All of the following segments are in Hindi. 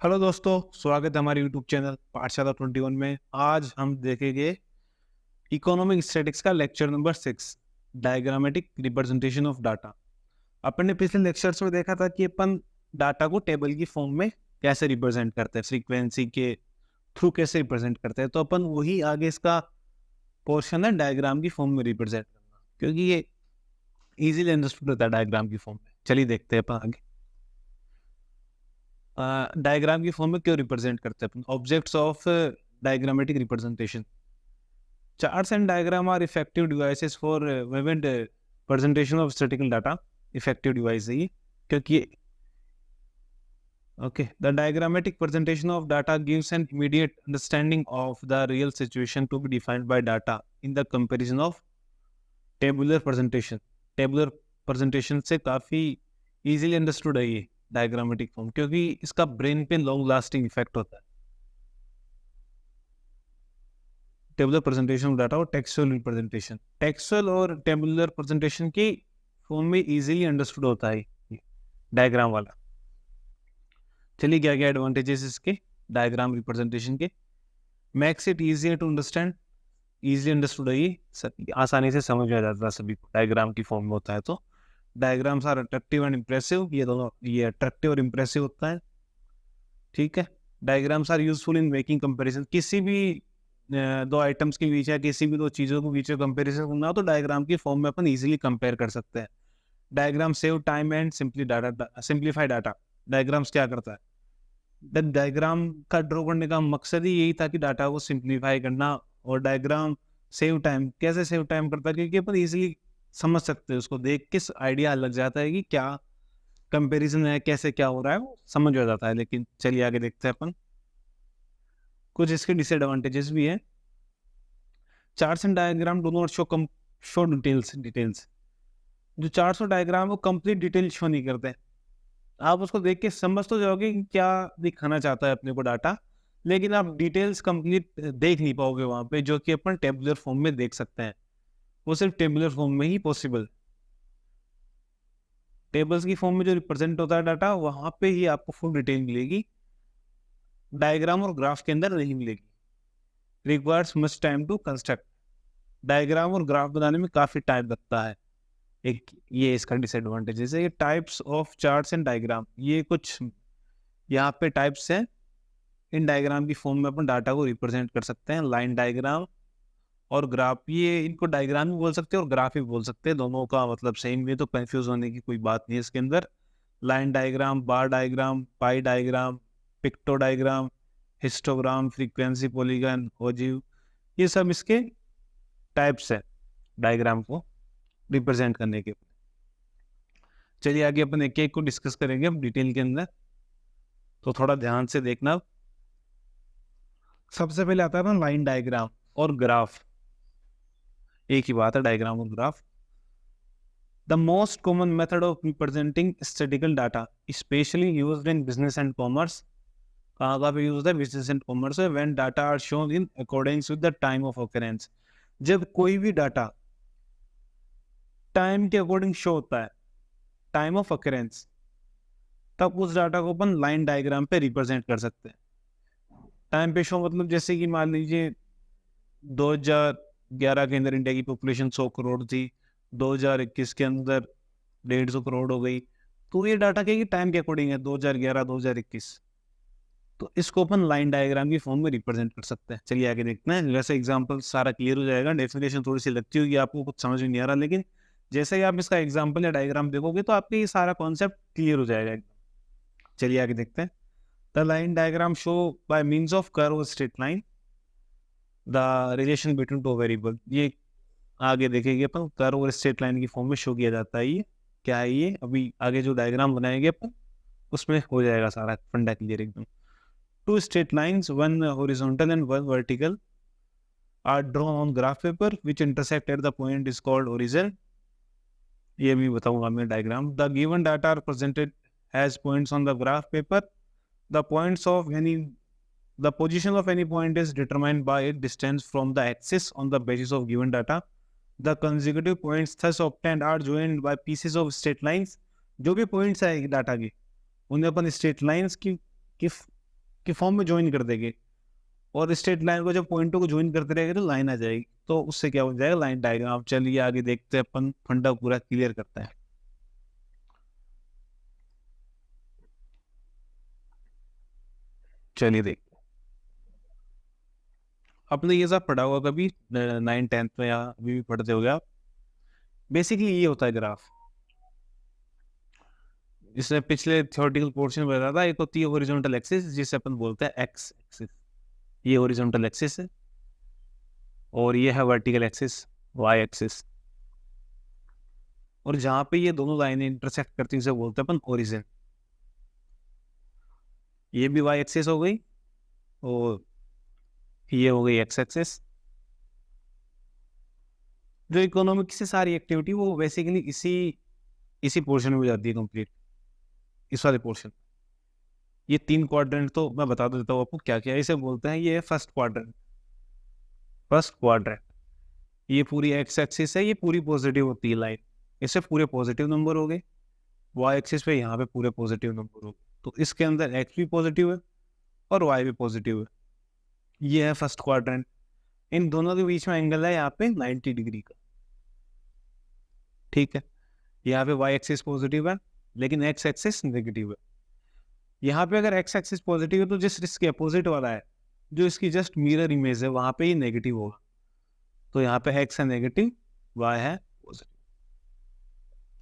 हेलो दोस्तों, स्वागत है हमारे यूट्यूब चैनल पाठशाला 21 में। आज हम देखेंगे इकोनॉमिक स्टैटिक्स का lecture number 6, diagrammatic representation of data. अपन ने पिछले लेक्चर्स में देखा था कि अपन डाटा को टेबल की फॉर्म में कैसे रिप्रेजेंट करते हैं, फ्रीक्वेंसी के थ्रू कैसे रिप्रेजेंट करते हैं। तो अपन वही आगे इसका पोर्शन है डायग्राम की फॉर्म में रिप्रेजेंट करना, क्योंकि ये इजीली अंडरस्टूड होता है डायग्राम की फॉर्म में। चलिए देखते हैं अपन आगे डायग्राम की फॉर्म में क्यों रिप्रेजेंट करते हैं अपन। Objects of diagrammatic representation. Charts and diagram are effective devices for vivid presentation of statistical data. Effective device है ये, क्योंकि the diagrammatic presentation of data gives an immediate understanding of the real situation to be defined by data in the comparison of tabular presentation. Tabular presentation से काफ़ी easily understood है ये diagrammatic form, क्योंकि इसका brain पे long lasting effect होता है। टेबुलर प्रेजेंटेशन ऑफ डाटा और टेक्सचुअल रिप्रेजेंटेशन। टेक्सचुअल और टेबुलर प्रेजेंटेशन की फॉर्म में इजीली अंडरस्टूड होता है डायग्राम वाला। चलिए क्या क्या एडवांटेजेस इसके डायग्राम रिप्रेजेंटेशन के। Makes it easier to understand, easily understood है ये, आसानी से समझ में आ जाता है सभी को, डायग्राम की फॉर्म में होता है। तो diagrams are attractive and impressive, ये दोनों, ये अट्रैक्टिव और इम्प्रेसिव होता है। ठीक है। Diagrams are useful in making comparison. किसी भी दो आइटम्स के बीच या किसी भी दो चीज़ों के बीच कंपेरिजन करना हो तो डायग्राम की फॉर्म में अपन इजीली कंपेयर कर सकते हैं। Diagram save time and simplify data. Diagrams क्या करता है, डायग्राम का ड्रॉ करने का मकसद ही यही था कि डाटा को सिंप्लीफाई करना। और डायग्राम सेव टाइम, कैसे सेव टाइम करता है, क्योंकि अपन इजीली समझ सकते हैं, उसको देख के आइडिया लग जाता है कि क्या कंपेरिजन है, कैसे क्या हो रहा है, वो समझ आ जाता है। लेकिन चलिए आगे देखते हैं अपन, कुछ इसके डिसएडवांटेजेस भी हैं। Charts and diagram do not show details. जो चार्ट्स और डायग्राम वो कंप्लीट डिटेल शो नहीं करते। आप उसको देख के समझ तो जाओगे कि क्या दिखाना चाहता है अपने को डाटा, लेकिन आप डिटेल्स कंप्लीट देख नहीं पाओगे वहां पे, जो कि अपन टेबुलर फॉर्म में देख सकते हैं। वो सिर्फ टेबुलर फॉर्म में ही पॉसिबल। टेबल्स की फॉर्म में जो रिप्रेजेंट होता है डाटा, वहां पे ही आपको फुल डिटेल मिलेगी, डायग्राम और ग्राफ के अंदर नहीं मिलेगी। Requires much time to construct. Diagram और ग्राफ बनाने में काफी टाइम लगता है। एक ये इसका डिसएडवांटेजेस है। ये types of charts and diagram, ये कुछ यहाँ पे टाइप्स हैं। इन डायग्राम की फॉर्म में अपन डाटा को रिप्रेजेंट कर सकते हैं। लाइन डायग्राम और ग्राफ, ये इनको डायग्राम भी बोल सकते हैं और ग्राफ भी बोल सकते हैं, दोनों का मतलब सेम है, तो कंफ्यूज होने की कोई बात नहीं है इसके अंदर। Line diagram, bar diagram, pie diagram, picto diagram, histogram, frequency polygon, ogive, ये सब इसके टाइप्स है डायग्राम को रिप्रेजेंट करने के। चलिए आगे अपन एक एक को डिस्कस करेंगे अब डिटेल के अंदर, तो थोड़ा ध्यान से देखना। सबसे पहले आता है ना लाइन डायग्राम और ग्राफ, एक ही बात है डायग्राम और graph. The most common method of representing statical data specially used in business and commerce. कहाँ पे यूज है, बिजनेस एंड कॉमर्स है। When data are shown in accordings with the time of occurrence. जब कोई भी डाटा टाइम के अकॉर्डिंग शो होता है, टाइम ऑफ अकरेंस, तब उस डाटा को अपन लाइन डायग्राम पे रिप्रेजेंट कर सकते हैं। टाइम पे शो मतलब जैसे कि मान लीजिए 2011 के अंदर इंडिया की पॉपुलेशन 100 करोड़ थी, 2021 के अंदर 150 करोड़ हो गई, तो ये डाटा क्या टाइम के अकॉर्डिंग है, 2011 2021। तो इसको अपन लाइन डायग्राम की फॉर्म में रिप्रेजेंट कर सकते हैं। चलिए आगे देखते हैं। वैसे एग्जांपल सारा क्लियर हो जाएगा, डेफिनेशन थोड़ी सी लगती होगी आपको, कुछ समझ में नहीं आ रहा, लेकिन जैसे ही आप इसका एग्जांपल या डायग्राम देखोगे तो आपके ये सारा कॉन्सेप्ट क्लियर हो जाएगा। चलिए आगे देखते हैं। The line diagram show by means of curve straight line the relation between two variable. ये आगे देखेंगे अपन, कर्व और स्ट्रेट लाइन की फॉर्म में शो किया जाता है। ये क्या है, ये अभी आगे जो डायग्राम बनाएंगे अपन उसमें हो जाएगा सारा फंडा क्लियर एकदम। Two straight lines, one horizontal and one vertical, are drawn on graph paper which intersect at the point is called origin. ये भी बताऊंगा मैं diagram. The given data are presented as points on the graph paper. The points of any, the position of any point is determined by its distance from the axis on the basis of given data. The consecutive points thus obtained are joined by pieces of straight lines. जो भी points आएगी डाटा की, उन्हें अपन straight lines की कि फॉर्म में ज्वाइन कर देंगे, और स्ट्रेट लाइन को जब पॉइंटों को ज्वाइन करते रहेंगे तो लाइन आ जाएगी, तो उससे क्या हो जाएगा, लाइन डायग्राम। चलिए आगे देखते हैं अपन, फंडा पूरा क्लियर करते हैं। चलिए देख, आपने ये सब पढ़ा होगा कभी 9th-10th में, या अभी भी पढ़ते होगे आप। बेसिकली ये होता है ग्राफ। इसने पिछले थ्योरेटिकल पोर्शन में बताया था, एक होती है हॉरिजॉन्टल एक्सिस जिसे अपन बोलते हैं एक्स एक्सिस, ये हॉरिजॉन्टल एक्सिस है, और ये है वर्टिकल एक्सिस, वाई एक्सिस। और जहां पे ये दोनों लाइनें इंटरसेक्ट करती हैं उसे बोलते हैं अपन ओरिजिन। ये भी वाई एक्सिस हो गई, और ये हो गई एक्स एक्सिस। जो इकोनॉमिक्स से सारी एक्टिविटी वो बेसिकली इसी पोर्शन में हो जाती है कंप्लीट, इस वाले पोर्शन। ये 3 क्वाड्रेंट तो मैं बता देता हूँ आपको क्या क्या इसे बोलते हैं। ये है फर्स्ट क्वाड्रेंट, ये पूरी एक्स एक्सिस है, ये पूरी पॉजिटिव होती है लाइन, इससे पूरे पॉजिटिव नंबर हो गए। वाई एक्सिस पे यहाँ पे पूरे पॉजिटिव नंबर हो गए, तो इसके अंदर एक्स भी पॉजिटिव है और वाई भी पॉजिटिव है। ये है फर्स्ट क्वाड्रेंट। इन दोनों के बीच में एंगल है यहाँ पे 90 डिग्री का, ठीक है। यहाँ पे वाई एक्सिस पॉजिटिव है लेकिन एक्स एक्सिस नेगेटिव है। यहाँ पे अगर एक्स एक्सिस पॉजिटिव है तो जिस इसके अपोजिट वाला है, जो इसकी जस्ट मिरर इमेज है, वहां पे ही नेगेटिव होगा। तो यहाँ पे एक्स है नेगेटिव, वाई है पॉजिटिव।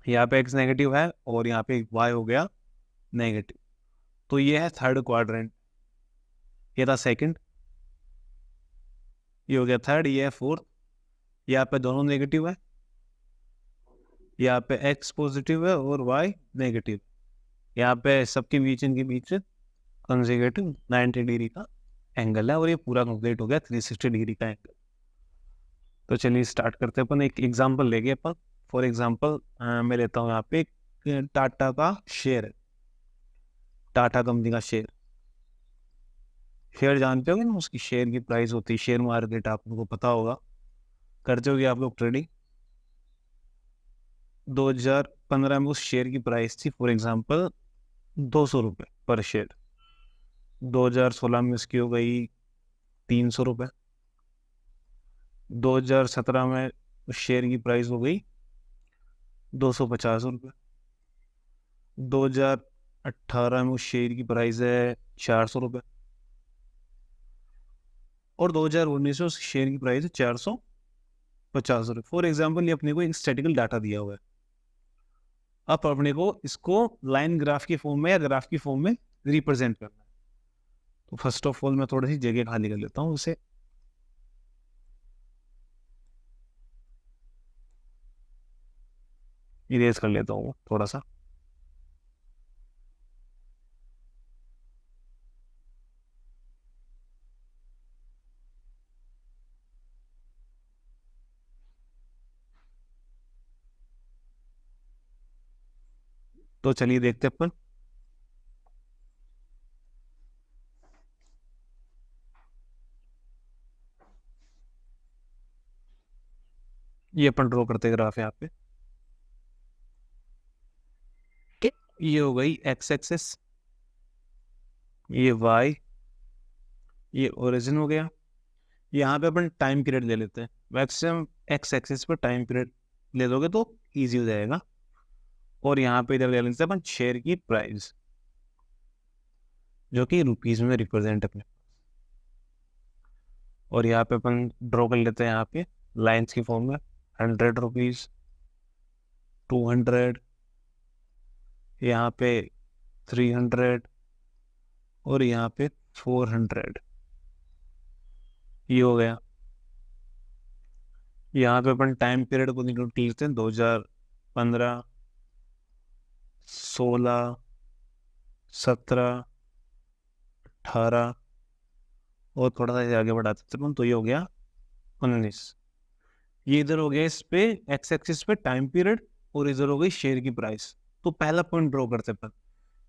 यहाँ पे एक्स नेगेटिव है और यहाँ पे वाई हो गया नेगेटिव। तो ये है थर्ड क्वाड्रेंट, ये था सेकंड, ये हो गया थर्ड, ये है फोर्थ। यहाँ पे दोनों नेगेटिव है, यहाँ पे एक्स पॉजिटिव है और वाई नेगेटिव। यहाँ पे सबके बीच, इनके बीच कंसेक्यूटिव 90 डिग्री का एंगल है, और ये पूरा कंप्लीट हो गया 360 डिग्री का एंगल। तो चलिए स्टार्ट करते हैं अपन। एक एग्जांपल लेंगे अपन। फॉर एग्जांपल मैं लेता हूँ यहाँ पे एक टाटा का शेयर है, टाटा कंपनी का शेयर। शेयर जानते होगे ना, उसकी शेयर की प्राइस होती है, शेयर मार्केट आप लोगों को पता होगा, करते होगे आप लोग ट्रेडिंग। 2015 में उस शेयर की प्राइस थी फॉर एग्जांपल 200 रुपये पर शेयर। 2016 में इसकी हो गई 300 रुपये। 2017 में उस शेयर की प्राइस हो गई 250 रुपये। 2018 में उस शेयर की प्राइस है 400 रुपये, और 2019 में उस शेयर की प्राइस है 450 रुपये। फॉर एग्जाम्पल ये अपने को एक स्टैटिकल डाटा दिया हुआ है। अब अपने को इसको लाइन ग्राफ की फॉर्म में या ग्राफ की फॉर्म में रिप्रेजेंट करना है। तो फर्स्ट ऑफ ऑल मैं थोड़ी सी जगह खाली कर लेता हूँ, उसे इरेज कर लेता हूँ थोड़ा सा। तो चलिए देखते हैं अपन। ये अपन ड्रॉ करते हैं ग्राफ यहाँ पे। ये हो गई एक्स एक्सिस, ये वाई, ये ओरिजिन हो गया। यहाँ पे अपन टाइम पीरियड ले लेते हैं। मैक्सिमम एक्स एक्सिस पर टाइम पीरियड ले दोगे तो इजी हो जाएगा। और यहाँ पे इधर ले लेते हैं अपन शेयर की प्राइस, जो कि रुपीज में रिप्रेजेंट अपने। और यहाँ पे अपन ड्रॉ कर लेते हैं यहाँ पे लाइंस की फॉर्म में। 100 रुपीज, 200, यहाँ पे 300, और यहाँ पे 400। ये हो गया। यहाँ पे अपन टाइम पीरियड को निकाल लेते हैं, 2015, 16, 17, 18, और थोड़ा सा आगे बढ़ा देते हैं तो ये हो गया 19। ये इधर हो गया इस पे एक्स एक्सिस पे टाइम पीरियड, और इधर हो गई शेयर की प्राइस। तो पहला पॉइंट ड्रॉ करते हैं अपन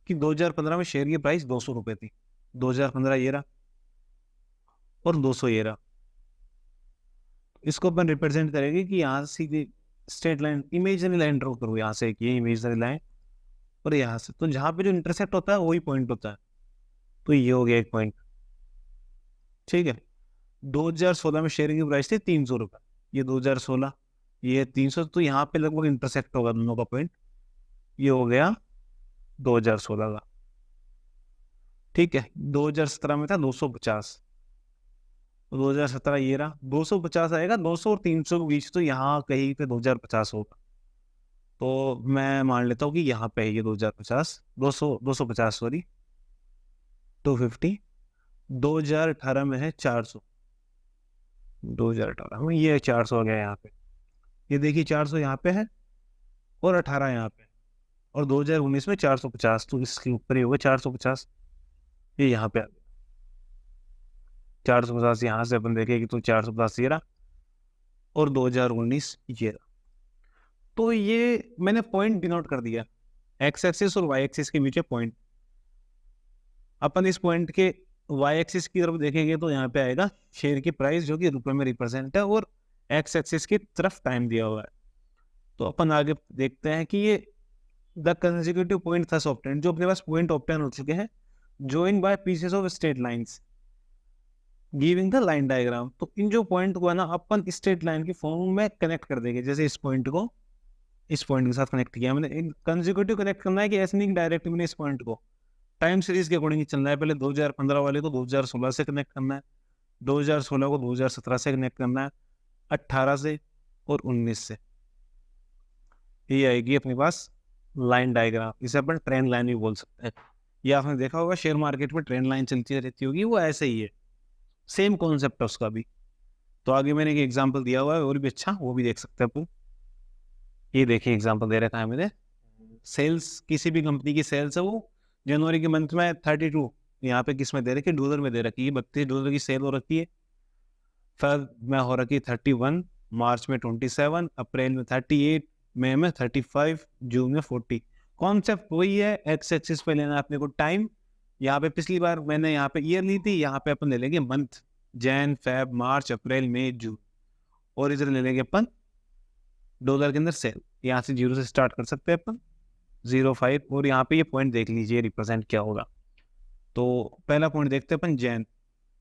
कि 2015 में शेयर की प्राइस 200 रुपये थी। 2015 ये रहा और 200 ये रहा। इसको अपन रिप्रेजेंट करेंगे कि यहाँ सीधी straight line, imaginary line draw करो यहाँ से, ये इमेजिनरी लाइन, और यहाँ से तो जहाँ पे जो इंटरसेक्ट होता है वही पॉइंट होता है। तो ये हो गया एक पॉइंट। ठीक है, 2016 में शेयर की प्राइस थी 300 रुपये, ये 2016, ये 300, तो यहाँ पे लगभग इंटरसेक्ट होगा दोनों का पॉइंट, ये हो गया 2016 का। ठीक है, 2017 में था 250, 2017 ये रहा 250 आएगा, 200 और 300 के बीच, तो यहाँ कहीं पे 2050 होगा। तो मैं मान लेता हूँ कि यहाँ पे है ये 2050, 250 सॉरी, 250। 2018 में है 400, 2018 में ये 400 आ गया यहाँ पे, ये देखिए 400 यहाँ पे है और 18 यहाँ पे, और 2019 में 450, तो इसके ऊपर ही होगा 450, ये यहाँ पे आ गया 450। यहाँ से अपन देखेंगे तो 450 ये रहा, और 2019 ये रहा। तो ये मैंने पॉइंट डिनोट कर दिया, एक्स एक्सिस और वाई एक्सिस के बीच पॉइंट। अपन इस पॉइंट के वाई एक्सिस की तरफ देखेंगे तो यहाँ पे आएगा शेयर की प्राइस जो कि रुपए में रिप्रेजेंट है, और एक्स एक्सिस की तरफ टाइम दिया हुआ है। तो अपन आगे देखते हैं कि ये the consecutive point thus obtained, जो अपने पास पॉइंट ऑब्टेन हो चुके हैं, join by pieces of straight lines giving the line diagram. तो इन जो पॉइंट को है ना अपन स्ट्रेट लाइन की फॉर्म में कनेक्ट कर देंगे, जैसे इस पॉइंट को इस पॉइंट के साथ कनेक्ट किया मैंने, कंसेक्यूटिव कनेक्ट करना है कि ऐसे नहीं डायरेक्ट मैंने इस पॉइंट को टाइम सीरीज के अकॉर्डिंग चलना है। पहले 2015 वाले को 2016 से कनेक्ट करना है, 2016 को 2017 से कनेक्ट करना है, 18 से और 19 से, ये आएगी अपने पास लाइन डायग्राम। इसे अपन ट्रेंड लाइन भी बोल सकते हैं। ये आपने देखा होगा शेयर मार्केट में ट्रेंड लाइन चलती रहती होगी, वो ऐसे ही है, सेम कॉन्सेप्ट है उसका भी। तो आगे मैंने एक एग्जांपल दिया हुआ है और भी अच्छा, वो भी देख सकते हैं अपन। ये देखिए एग्जांपल दे रखा है मैंने, सेल्स किसी भी कंपनी की सेल्स है, वो जनवरी के मंथ में 32, यहाँ पे किस में दे रखी है, डॉलर में दे रखी है, $32 की सेल हो रखी है। फिर में हो रखी 31, मार्च में 27, अप्रैल में 38, मई में 35, जून में 40। कॉन्सेप्ट वही है, एक्स एक्सिस पे लेना है अपने को टाइम। यहाँ पे पिछली बार मैंने यहाँ पे ईयर ली थी, यहाँ पे अपन ले लेंगे मंथ, जैन फेब मार्च अप्रैल मई जून, और इधर ले लेंगे अपन डॉलर के अंदर सेल। यहाँ से 0 से स्टार्ट कर सकते हैं अपन, 0.5, और यहाँ पे ये पॉइंट देख लीजिए रिप्रेजेंट क्या होगा। तो पहला पॉइंट देखते हैं अपन जैन,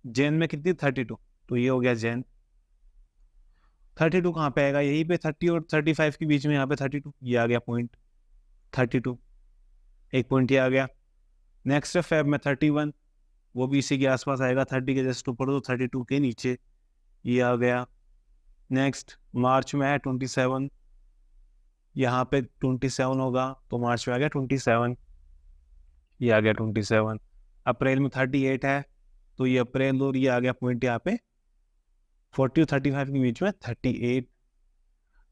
जैन में कितनी 32, तो ये हो गया जैन। 32 कहाँ पे आएगा, यहीं पे 30 और 35 के बीच में, यहाँ पे 32, ये आ गया पॉइंट 32, एक पॉइंट ये आ गया। नेक्स्ट है फेब में 31, वो भी इसी के आसपास आएगा, 30 के जस्ट ऊपर, तो 32 के नीचे, ये आ गया। नेक्स्ट मार्च में है 27, यहाँ पे 27 होगा, तो मार्च में आ गया 27, ये आ गया 27। अप्रैल में 38 है, तो ये अप्रैल, और ये आ गया पॉइंट यहाँ पे 40 और 35 के बीच में 38।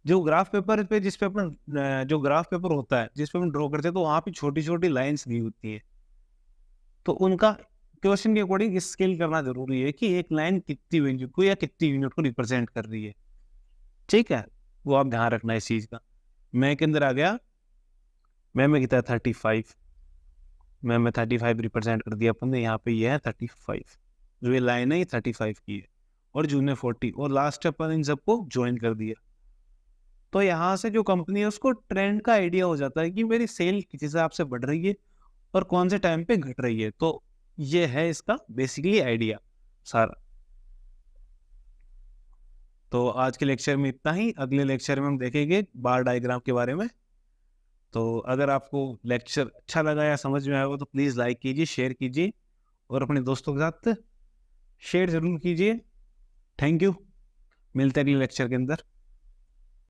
जो ग्राफ पेपर पे जिस पे अपन जो ग्राफ पेपर होता है जिस पे हम ड्रॉ करते हैं, तो वहाँ पे छोटी छोटी लाइंस दी होती है, तो उनका क्वेश्चन के अकॉर्डिंग स्केल करना जरूरी है कि एक लाइन कितनी यूनिट को या कितनी यूनिट को रिप्रेजेंट कर रही है। ठीक है, वो आप ध्यान रखना इस चीज का। मैं के अंदर आ गया, मैं कितना 35, मैं 35 रिप्रेजेंट कर दिया अपन ने, यहाँ पे ये है 35, जो ये लाइन है ये 35 की है, और जून में 40, और लास्ट अपन इन सबको ज्वाइन कर दिया। तो यहाँ से जो कंपनी है उसको ट्रेंड का आइडिया हो जाता है कि मेरी सेल किस हिसाब से बढ़ रही है और कौन से टाइम पे घट रही है। तो ये है इसका बेसिकली आइडिया सारा। तो आज के लेक्चर में इतना ही, अगले लेक्चर में हम देखेंगे बार डायग्राम के बारे में। तो अगर आपको लेक्चर अच्छा लगा या समझ में आया हो तो प्लीज़ लाइक कीजिए, शेयर कीजिए, और अपने दोस्तों के साथ शेयर जरूर कीजिए। थैंक यू, मिलते हैं अगले लेक्चर के अंदर।